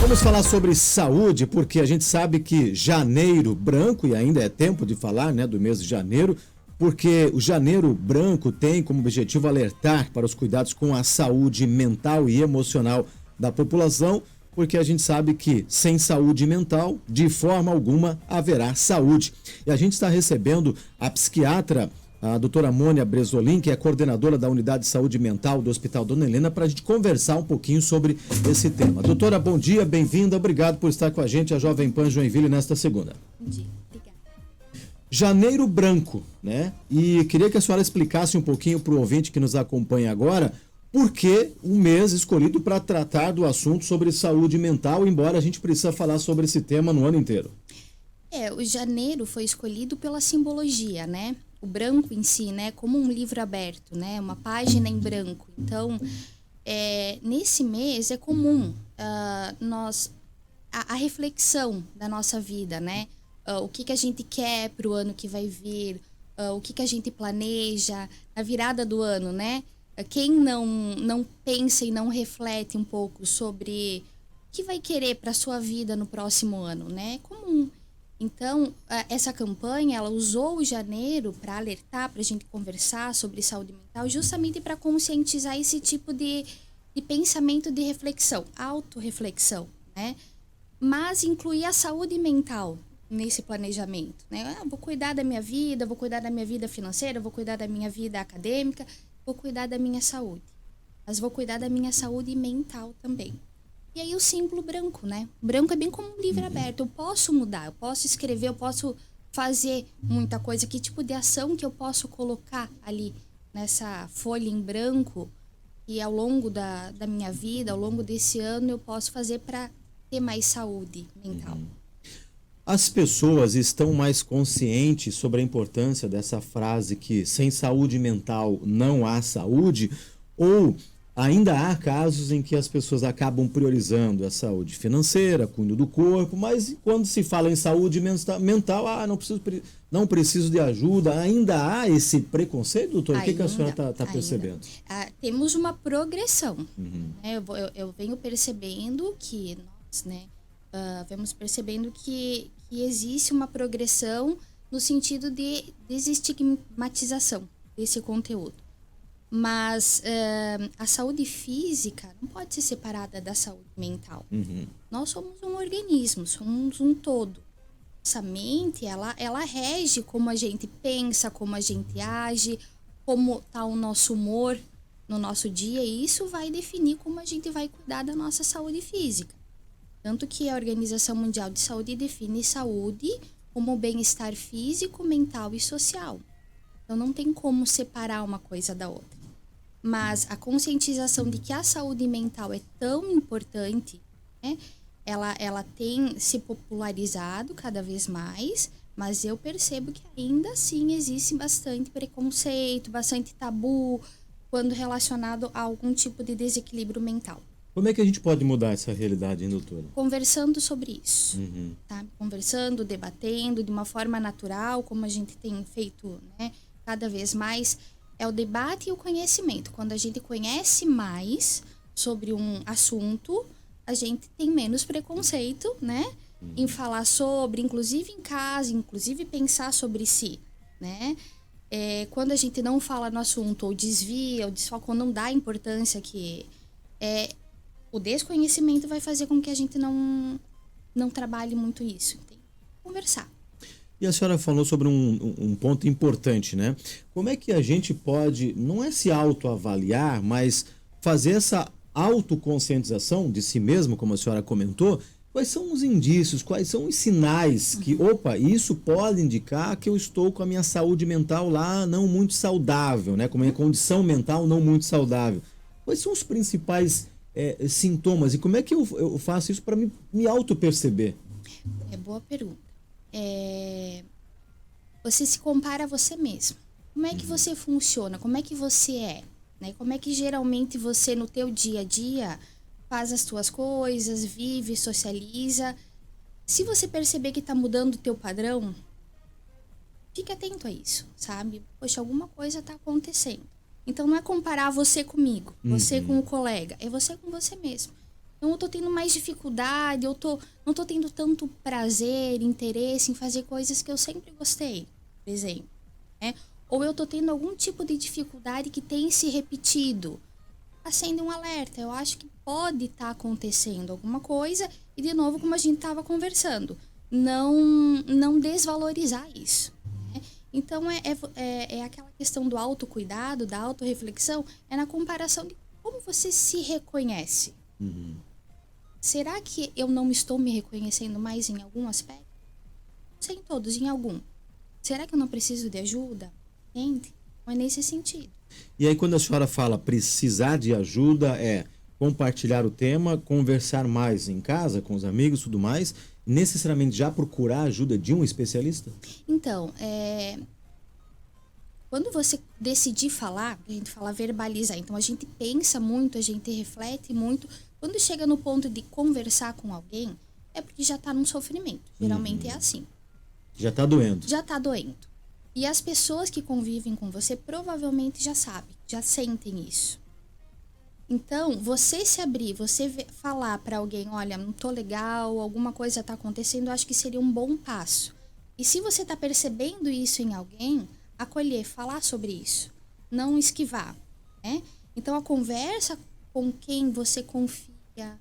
Vamos falar sobre saúde, porque a gente sabe que janeiro branco, e ainda é tempo de falar, né, do mês de janeiro, porque o janeiro branco tem como objetivo alertar para os cuidados com a saúde mental e emocional da população, porque a gente sabe que sem saúde mental, de forma alguma, haverá saúde. E a gente está recebendo a psiquiatra, a doutora Mônia Bresolim, que é coordenadora da Unidade de Saúde Mental do Hospital Dona Helena, para a gente conversar um pouquinho sobre esse tema. Doutora, bom dia, bem-vinda, obrigado por estar com a gente, a Jovem Pan Joinville, nesta segunda. Bom dia, obrigada. Janeiro branco, né? E queria que a senhora explicasse um pouquinho para o ouvinte que nos acompanha agora, por que um mês escolhido para tratar do assunto sobre saúde mental, embora a gente precisa falar sobre esse tema no ano inteiro. O janeiro foi escolhido pela simbologia, né? O branco em si, né? Como um livro aberto, né? Uma página em branco. Então, nesse mês é comum a reflexão da nossa vida, né? O que a gente quer para o ano que vai vir, o que a gente planeja, na virada do ano, né? Quem não pensa e não reflete um pouco sobre o que vai querer para a sua vida no próximo ano, né? É comum. Então, essa campanha, ela usou o janeiro para alertar, para a gente conversar sobre saúde mental, justamente para conscientizar esse tipo de pensamento de reflexão, autorreflexão, né? Mas incluir a saúde mental nesse planejamento, né? Vou cuidar da minha vida, vou cuidar da minha vida financeira, vou cuidar da minha vida acadêmica, vou cuidar da minha saúde. Mas vou cuidar da minha saúde mental também. E aí o símbolo branco, né? O branco é bem como um livro aberto. Eu posso mudar, eu posso escrever, eu posso fazer muita coisa. Que tipo de ação que eu posso colocar ali nessa folha em branco e ao longo da minha vida, ao longo desse ano, eu posso fazer para ter mais saúde mental. As pessoas estão mais conscientes sobre a importância dessa frase que sem saúde mental não há saúde, ou ainda há casos em que as pessoas acabam priorizando a saúde financeira, cuidando do corpo, mas quando se fala em saúde mental, não preciso de ajuda. Ainda há esse preconceito, doutor? O que a senhora está percebendo? Temos uma progressão. Eu venho percebendo que nós, né, vamos percebendo que existe uma progressão no sentido de desestigmatização desse conteúdo. Mas a saúde física não pode ser separada da saúde mental. Nós somos um organismo, somos um todo. Essa mente, ela rege como a gente pensa, como a gente age, como está o nosso humor no nosso dia, e isso vai definir como a gente vai cuidar da nossa saúde física. Tanto que a Organização Mundial de Saúde define saúde como bem-estar físico, mental e social. Então não tem como separar uma coisa da outra. Mas a conscientização de que a saúde mental é tão importante, né? Ela tem se popularizado cada vez mais, mas eu percebo que ainda assim existe bastante preconceito, bastante tabu, quando relacionado a algum tipo de desequilíbrio mental. Como é que a gente pode mudar essa realidade, hein, doutora? Conversando sobre isso, tá? Conversando, debatendo de uma forma natural, como a gente tem feito, né? Cada vez mais. É o debate e o conhecimento. Quando a gente conhece mais sobre um assunto, a gente tem menos preconceito, né? Em falar sobre, inclusive em casa, inclusive pensar sobre si, né? Quando a gente não fala no assunto, ou desvia, ou desfoca, ou não dá a importância que o desconhecimento vai fazer com que a gente não trabalhe muito isso. Tem que conversar. E a senhora falou sobre um ponto importante, né? Como é que a gente pode, não é se autoavaliar, mas fazer essa autoconscientização de si mesmo, como a senhora comentou? Quais são os indícios, quais são os sinais que, isso pode indicar que eu estou com a minha saúde mental lá não muito saudável, né? Com a minha condição mental não muito saudável. Quais são os principais sintomas e como é que eu faço isso para me auto-perceber? Boa pergunta. Você se compara a você mesmo. Como é que você funciona? Como é que você é? Né? Como é que geralmente você no teu dia a dia faz as tuas coisas, vive, socializa? Se você perceber que está mudando o teu padrão, fique atento a isso, sabe? Poxa, alguma coisa está acontecendo. Então não é comparar você comigo, você com o colega, é você com você mesmo. Então, eu tô tendo mais dificuldade, não tô tendo tanto prazer, interesse em fazer coisas que eu sempre gostei, por exemplo, né? Ou eu tô tendo algum tipo de dificuldade que tem se repetido. Acende um alerta. Eu acho que pode estar acontecendo alguma coisa e, de novo, como a gente estava conversando, não desvalorizar isso, né? Então, é aquela questão do autocuidado, da autorreflexão, é na comparação de como você se reconhece. Uhum. Será que eu não estou me reconhecendo mais em algum aspecto? Não sei em todos, em algum. Será que eu não preciso de ajuda? Entende? Não é nesse sentido. E aí, quando a senhora fala precisar de ajuda, é compartilhar o tema, conversar mais em casa, com os amigos e tudo mais, necessariamente já procurar a ajuda de um especialista? Então, quando você decidir falar, a gente fala verbalizar, então a gente pensa muito, a gente reflete muito. Quando chega no ponto de conversar com alguém, é porque já está num sofrimento. Geralmente é assim. Já está doendo. Já está doendo. E as pessoas que convivem com você provavelmente já sabem, já sentem isso. Então, você se abrir, falar para alguém, olha, não tô legal, alguma coisa está acontecendo, eu acho que seria um bom passo. E se você está percebendo isso em alguém, acolher, falar sobre isso, não esquivar, né? Então, a conversa com quem você confia,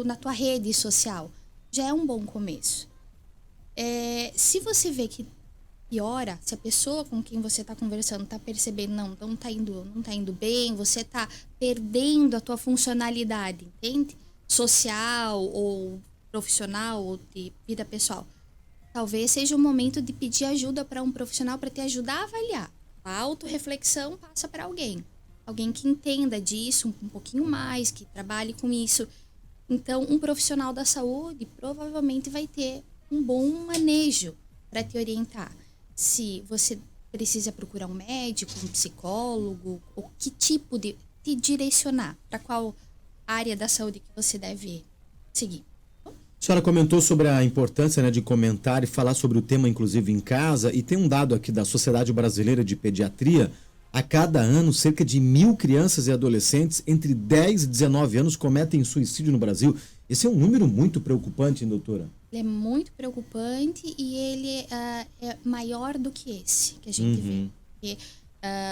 na tua rede social, já é um bom começo. Se você vê que piora, se a pessoa com quem você está conversando está percebendo, não tá indo bem, você está perdendo a tua funcionalidade, entende? Social ou profissional ou de vida pessoal. Talvez seja o momento de pedir ajuda para um profissional para te ajudar a avaliar. A autorreflexão passa para alguém. Alguém que entenda disso um pouquinho mais, que trabalhe com isso. Então, um profissional da saúde provavelmente vai ter um bom manejo para te orientar. Se você precisa procurar um médico, um psicólogo, ou que tipo de te direcionar para qual área da saúde que você deve seguir. A senhora comentou sobre a importância, né, de comentar e falar sobre o tema, inclusive em casa, e tem um dado aqui da Sociedade Brasileira de Pediatria: a cada ano, cerca de 1.000 crianças e adolescentes entre 10 e 19 anos cometem suicídio no Brasil. Esse é um número muito preocupante, hein, doutora? Ele é muito preocupante e ele é maior do que esse que a gente vê. Porque,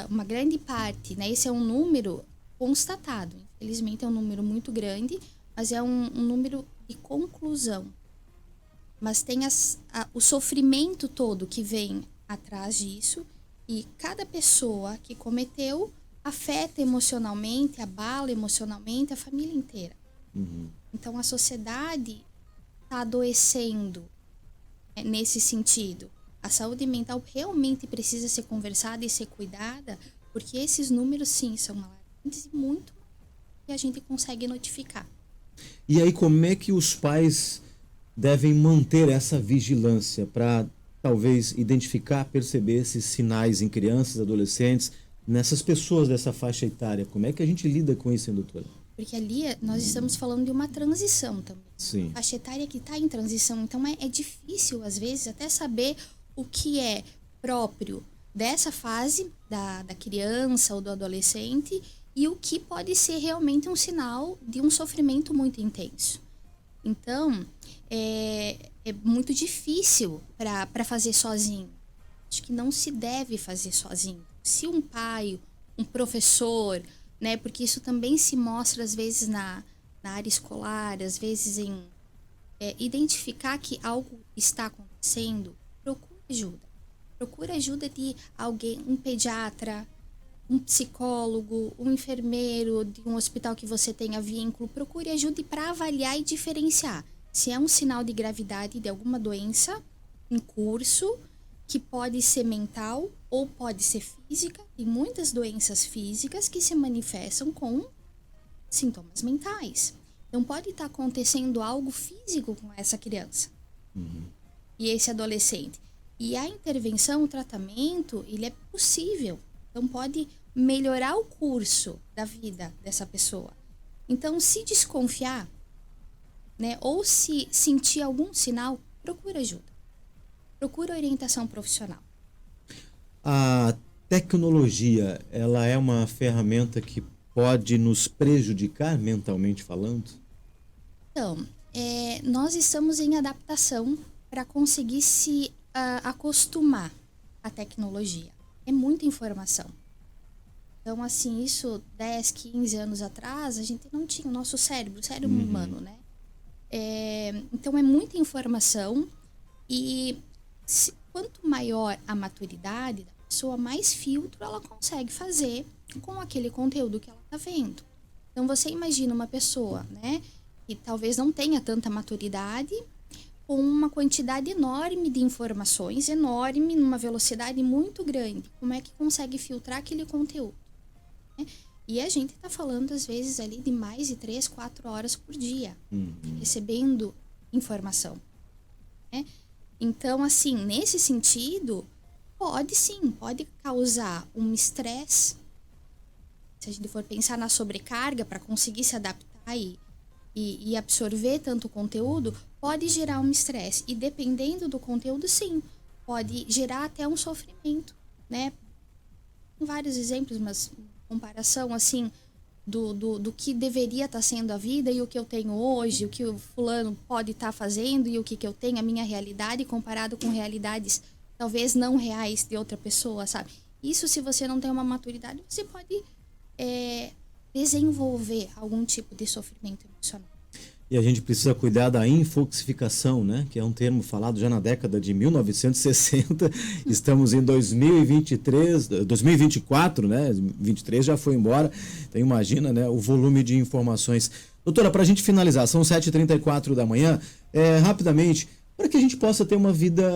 uma grande parte, né, esse é um número constatado. Infelizmente é um número muito grande, mas é um número de conclusão. Mas tem o sofrimento todo que vem atrás disso, e cada pessoa que cometeu afeta emocionalmente, abala emocionalmente a família inteira. Então a sociedade está adoecendo nesse sentido. A saúde mental realmente precisa ser conversada e ser cuidada, porque esses números, sim, são alarmantes e muito que a gente consegue notificar. E aí, como é que os pais devem manter essa vigilância para talvez identificar, perceber esses sinais em crianças, adolescentes, nessas pessoas dessa faixa etária? Como é que a gente lida com isso, hein, doutora? Porque ali nós estamos falando de uma transição também. Sim. A faixa etária que está em transição. Então é difícil, às vezes, até saber o que é próprio dessa fase da criança ou do adolescente e o que pode ser realmente um sinal de um sofrimento muito intenso. Então, é muito difícil para fazer sozinho. Acho que não se deve fazer sozinho. Se um pai, um professor, né, porque isso também se mostra às vezes na área escolar, às vezes em identificar que algo está acontecendo, procure ajuda. Procure ajuda de alguém, um pediatra, um psicólogo, um enfermeiro de um hospital que você tenha vínculo. Procure ajuda para avaliar e diferenciar se é um sinal de gravidade de alguma doença em curso, que pode ser mental ou pode ser física. Tem muitas doenças físicas que se manifestam com sintomas mentais. Então pode estar acontecendo algo físico com essa criança e esse adolescente. E a intervenção, o tratamento, ele é possível. Então pode melhorar o curso da vida dessa pessoa. Então, se desconfiar, né, ou se sentir algum sinal, procura ajuda. Procura orientação profissional. A tecnologia, ela é uma ferramenta que pode nos prejudicar mentalmente falando? Então, nós estamos em adaptação para conseguir se acostumar à tecnologia. É muita informação. Então, assim, isso 10, 15 anos atrás, a gente não tinha o nosso cérebro humano, né? Então, é muita informação e quanto maior a maturidade da pessoa, mais filtro ela consegue fazer com aquele conteúdo que ela está vendo. Então, você imagina uma pessoa, né, que talvez não tenha tanta maturidade, com uma quantidade enorme de informações, enorme, numa velocidade muito grande. Como é que consegue filtrar aquele conteúdo? Né? E a gente está falando, às vezes, ali de mais de 3, 4 horas por dia, recebendo informação. Né? Então, assim, nesse sentido, pode causar um estresse. Se a gente for pensar na sobrecarga para conseguir se adaptar e absorver tanto conteúdo, pode gerar um estresse. E dependendo do conteúdo, sim, pode gerar até um sofrimento, né? Tem vários exemplos, mas comparação, assim, do que deveria estar sendo a vida e o que eu tenho hoje, o que o fulano pode estar fazendo e o que eu tenho, a minha realidade, comparado com realidades talvez não reais de outra pessoa, sabe? Isso, se você não tem uma maturidade, você pode desenvolver algum tipo de sofrimento emocional. E a gente precisa cuidar da infoxicação, né? Que é um termo falado já na década de 1960. Estamos em 2024, né? 23 já foi embora. Então imagina, né, o volume de informações. Doutora, para a gente finalizar, são 7h34 da manhã. Rapidamente, para que a gente possa ter uma vida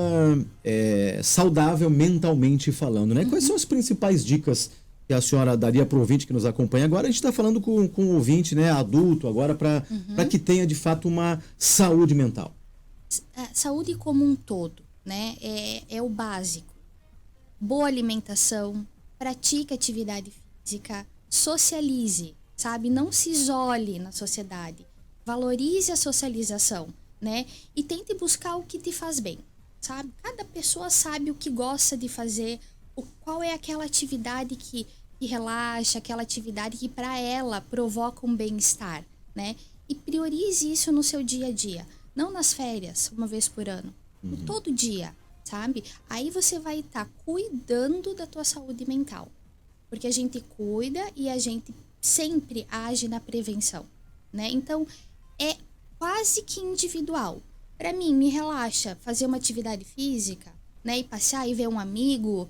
saudável mentalmente falando, né? Quais são as principais dicas que a senhora daria para o ouvinte que nos acompanha agora? A gente está falando com o ouvinte, né, adulto, agora para que tenha de fato uma saúde mental. Saúde como um todo, né, é o básico. Boa alimentação, pratique atividade física, socialize, sabe? Não se isole na sociedade, valorize a socialização, né? E tente buscar o que te faz bem, sabe? Cada pessoa sabe o que gosta de fazer, qual é aquela atividade que relaxa, aquela atividade que para ela provoca um bem-estar, né? E priorize isso no seu dia a dia, não nas férias, uma vez por ano, todo dia, sabe? Aí você vai estar cuidando da tua saúde mental, porque a gente cuida e a gente sempre age na prevenção, né? Então, é quase que individual. Para mim, me relaxa fazer uma atividade física, né? E passear e ver um amigo,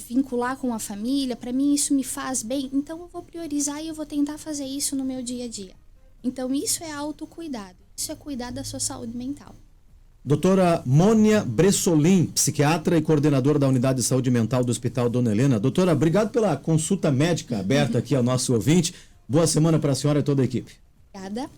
vincular com a família, para mim isso me faz bem, então eu vou priorizar e eu vou tentar fazer isso no meu dia a dia. Então isso é autocuidado, isso é cuidar da sua saúde mental. Doutora Mônia Bressolin, psiquiatra e coordenadora da Unidade de Saúde Mental do Hospital Dona Helena. Doutora, obrigado pela consulta médica aberta aqui ao nosso ouvinte. Boa semana para a senhora e toda a equipe. Obrigada.